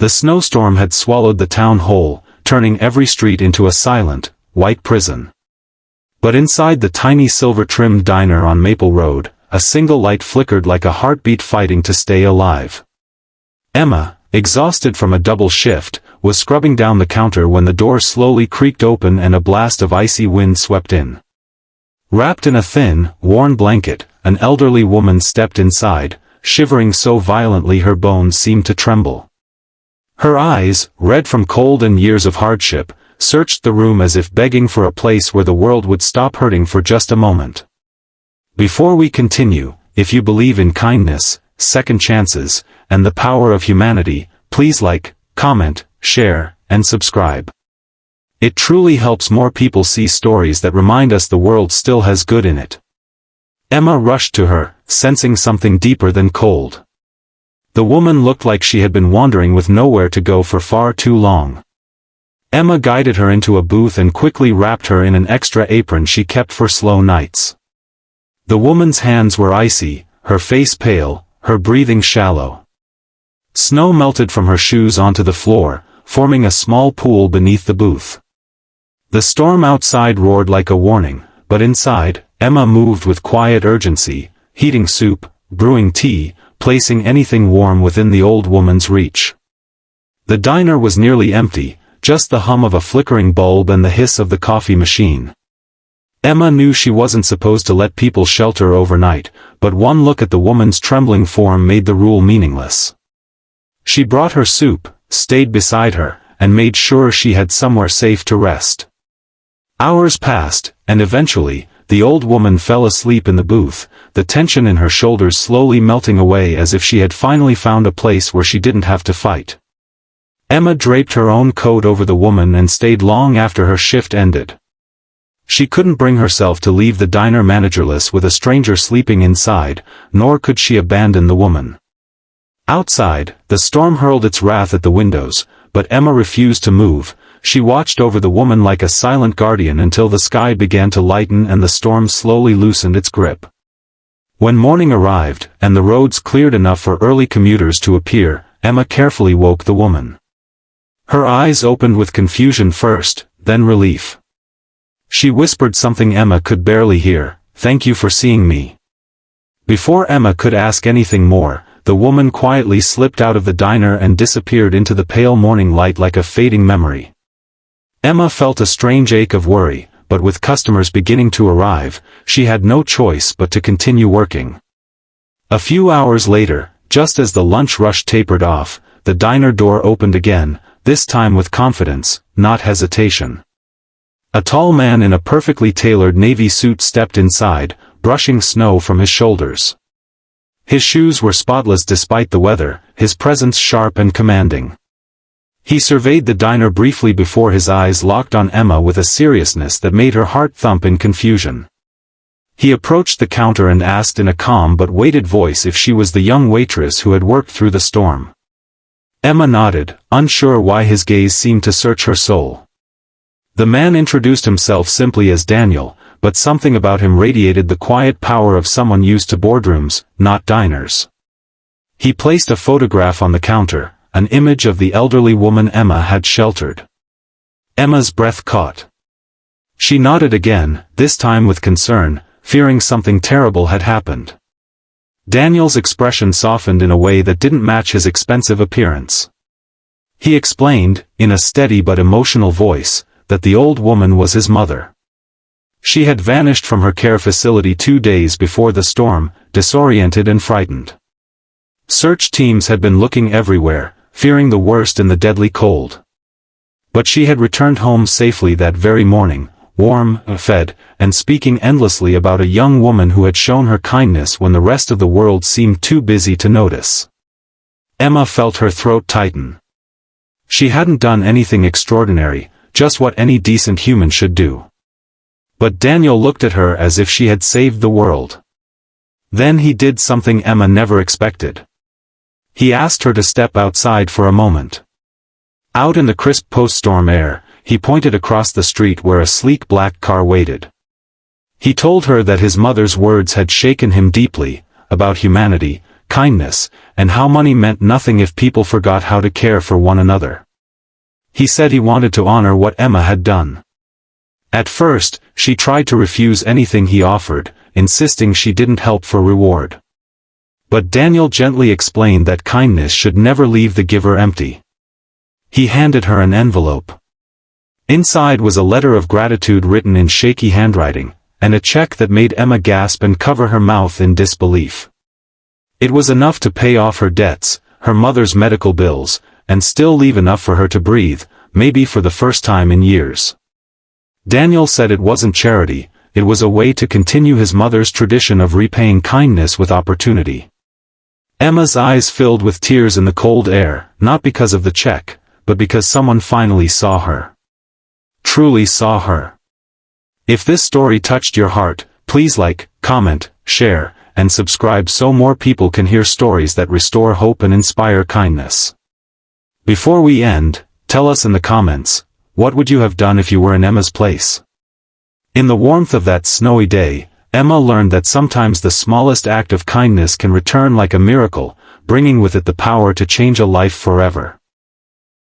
The snowstorm had swallowed the town whole, turning every street into a silent, white prison. But inside the tiny silver-trimmed diner on Maple Road, a single light flickered like a heartbeat fighting to stay alive. Emma, exhausted from a double shift, was scrubbing down the counter when the door slowly creaked open and a blast of icy wind swept in. Wrapped in a thin, worn blanket, an elderly woman stepped inside, shivering so violently her bones seemed to tremble. Her eyes, red from cold and years of hardship, searched the room as if begging for a place where the world would stop hurting for just a moment. Before we continue, if you believe in kindness, second chances, and the power of humanity, please like, comment, share, and subscribe. It truly helps more people see stories that remind us the world still has good in it. Emma rushed to her, sensing something deeper than cold. The woman looked like she had been wandering with nowhere to go for far too long. Emma guided her into a booth and quickly wrapped her in an extra apron she kept for slow nights. The woman's hands were icy, her face pale, her breathing shallow. Snow melted from her shoes onto the floor, forming a small pool beneath the booth. The storm outside roared like a warning, but inside, Emma moved with quiet urgency, heating soup, brewing tea, placing anything warm within the old woman's reach. The diner was nearly empty, just the hum of a flickering bulb and the hiss of the coffee machine. Emma knew she wasn't supposed to let people shelter overnight, but one look at the woman's trembling form made the rule meaningless. She brought her soup, stayed beside her, and made sure she had somewhere safe to rest. Hours passed, and eventually, the old woman fell asleep in the booth, the tension in her shoulders slowly melting away as if she had finally found a place where she didn't have to fight. Emma draped her own coat over the woman and stayed long after her shift ended. She couldn't bring herself to leave the diner managerless with a stranger sleeping inside, nor could she abandon the woman. Outside, the storm hurled its wrath at the windows, but Emma refused to move. She watched over the woman like a silent guardian until the sky began to lighten and the storm slowly loosened its grip. When morning arrived, and the roads cleared enough for early commuters to appear, Emma carefully woke the woman. Her eyes opened with confusion first, then relief. She whispered something Emma could barely hear, "Thank you for seeing me." Before Emma could ask anything more, the woman quietly slipped out of the diner and disappeared into the pale morning light like a fading memory. Emma felt a strange ache of worry, but with customers beginning to arrive, she had no choice but to continue working. A few hours later, just as the lunch rush tapered off, the diner door opened again, this time with confidence, not hesitation. A tall man in a perfectly tailored navy suit stepped inside, brushing snow from his shoulders. His shoes were spotless despite the weather, his presence sharp and commanding. He surveyed the diner briefly before his eyes locked on Emma with a seriousness that made her heart thump in confusion. He approached the counter and asked in a calm but weighted voice if she was the young waitress who had worked through the storm. Emma nodded, unsure why his gaze seemed to search her soul. The man introduced himself simply as Daniel, but something about him radiated the quiet power of someone used to boardrooms, not diners. He placed a photograph on the counter, an image of the elderly woman Emma had sheltered. Emma's breath caught. She nodded again, this time with concern, fearing something terrible had happened. Daniel's expression softened in a way that didn't match his expensive appearance. He explained, in a steady but emotional voice, that the old woman was his mother. She had vanished from her care facility 2 days before the storm, disoriented and frightened. Search teams had been looking everywhere, fearing the worst in the deadly cold. But she had returned home safely that very morning, warm, fed, and speaking endlessly about a young woman who had shown her kindness when the rest of the world seemed too busy to notice. Emma felt her throat tighten. She hadn't done anything extraordinary, just what any decent human should do. But Daniel looked at her as if she had saved the world. Then he did something Emma never expected. He asked her to step outside for a moment. Out in the crisp post-storm air, he pointed across the street where a sleek black car waited. He told her that his mother's words had shaken him deeply, about humanity, kindness, and how money meant nothing if people forgot how to care for one another. He said he wanted to honor what Emma had done. At first, she tried to refuse anything he offered, insisting she didn't help for reward. But Daniel gently explained that kindness should never leave the giver empty. He handed her an envelope. Inside was a letter of gratitude written in shaky handwriting, and a check that made Emma gasp and cover her mouth in disbelief. It was enough to pay off her debts, her mother's medical bills, and still leave enough for her to breathe, maybe for the first time in years. Daniel said it wasn't charity, it was a way to continue his mother's tradition of repaying kindness with opportunity. Emma's eyes filled with tears in the cold air, not because of the check, but because someone finally saw her. Truly saw her. If this story touched your heart, please like, comment, share, and subscribe so more people can hear stories that restore hope and inspire kindness. Before we end, tell us in the comments, what would you have done if you were in Emma's place? In the warmth of that snowy day, Emma learned that sometimes the smallest act of kindness can return like a miracle, bringing with it the power to change a life forever.